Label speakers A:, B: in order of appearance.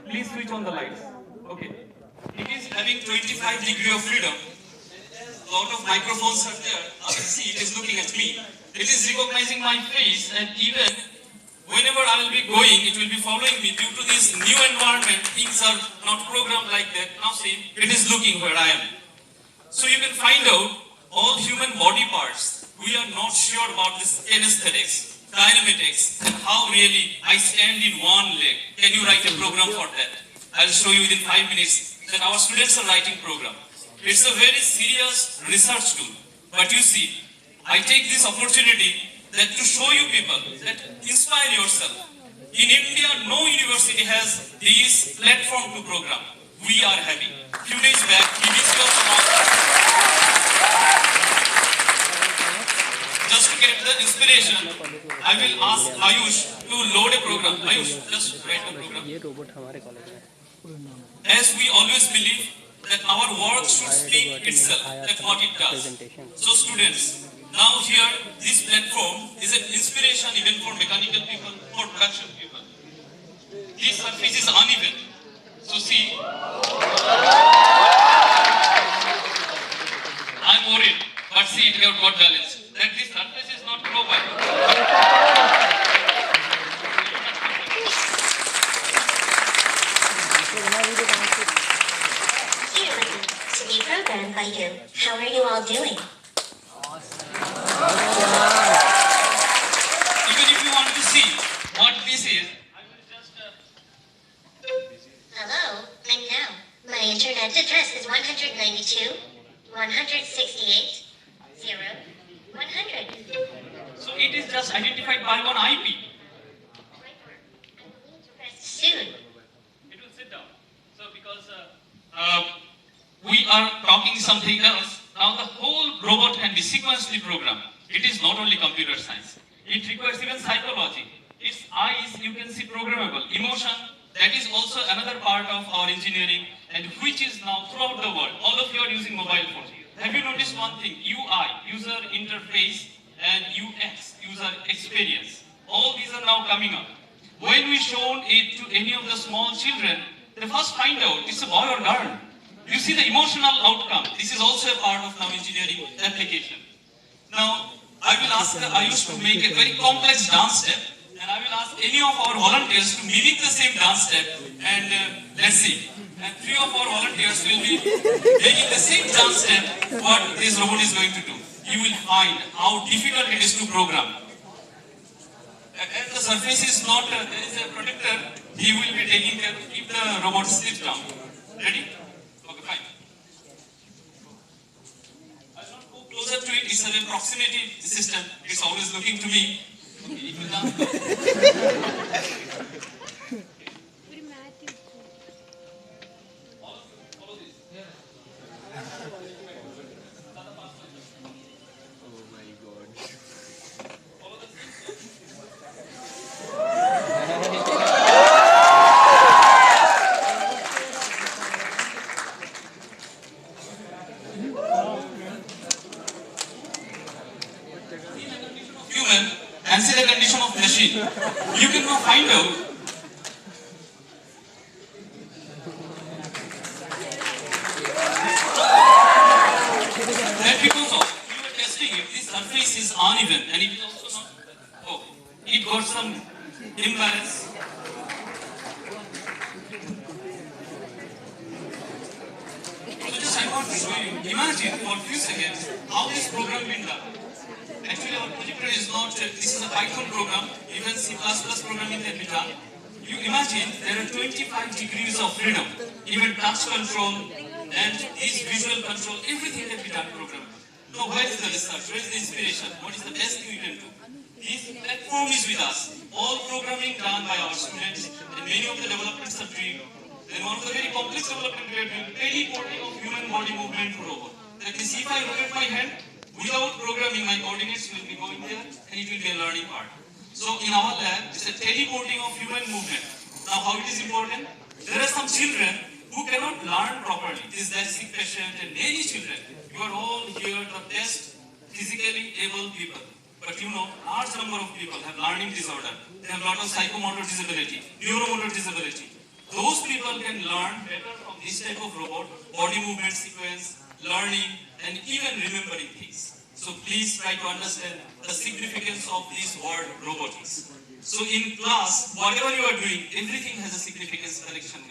A: Please switch on the lights. Okay. It is having 25 degrees of freedom. A lot of microphones are there. As you see, it is looking at me. It is recognizing my face, and even whenever I will be going, it will be following me. Due to this new environment, things are not programmed like that. Now see, it is looking where I am. So you can find out all human body parts. We are not sure about this kinesthetics, kinematics, and how really I stand in one leg. Can you write a program for that? I'll show you within 5 minutes that our students are writing program. It's a very serious research tool. But you see, I take this opportunity that to show you people that inspire yourself. In India, no university has this platform to program. We are having. Few days back, he visited us. Just to get the inspiration, I will ask Ayush to load a program. Ayush, just write the program. As we always believe that our work should speak itself, that what it does. So students, now here, this platform is an inspiration even for mechanical people, for production people. This surface is uneven. So see, I'm worried, but see, it got balance. That this surface is not global.
B: To be programmed by you. How are you all doing?
A: Even if you want to see what this is, I will just...
B: Hello, I'm now. My internet address is 192, 168, 0, 100.
A: So it is just identified by one IP.
B: Soon.
A: It will sit down. So because we are talking something else, now the whole robot can be sequentially programmed. It is not only computer science. It requires even psychology. Its eyes, you can see programmable. Emotion, that is also another part of our engineering, and which is now throughout the world. All of you are using mobile phones. Have you noticed one thing? UI, user interface, and UX, user experience. All these are now coming up. When we shown it to any of the small children, they first find out it's a boy or girl. You see the emotional outcome. This is also a part of now engineering application. Now, I will ask Ayush to make a very complex dance step, and I will ask any of our volunteers to mimic the same dance step, and let's see. And 3 of our volunteers will be making the same dance step what this robot is going to do. You will find how difficult it is to program. As the surface is not, there is a protector, he will be taking care to keep the robot slips down. Ready? Okay, fine. I will not go closer to it, it's a proximity system, it's always looking to me. Okay, it will dance. Human and see the condition of machine. You can now find out that because of you were testing it, this surface is uneven and it is also not. Oh, it got some imbalance. So just I want to show you. Imagine for a few seconds how this program been done. Actually, our projector is not, this is a Python program, even C++ programming can be done. You imagine there are 25 degrees of freedom, even touch control and this visual control, everything can be done program. Now, where is the research? Where is the inspiration? What is the best thing you can do? This platform is with us. All programming done by our students, and many of the developments are doing. Then one of the very complex development we are doing, teleporting of human body movement to robot. That is, if I rotate my hand, without programming, my coordinates will be going there and it will be a learning part. So in our lab, it's a teleporting of human movement. Now how it is important? There are some children who cannot learn properly. This is sick patient and many children. You are all here the best physically able people. But you know, large number of people have learning disorder. They have a lot of psychomotor disability, neuromotor disability. Those people people can learn better from this type of robot, body movement sequence, learning, and even remembering things. So please try to understand the significance of this word robotics. So in class, whatever you are doing, everything has a significance connection with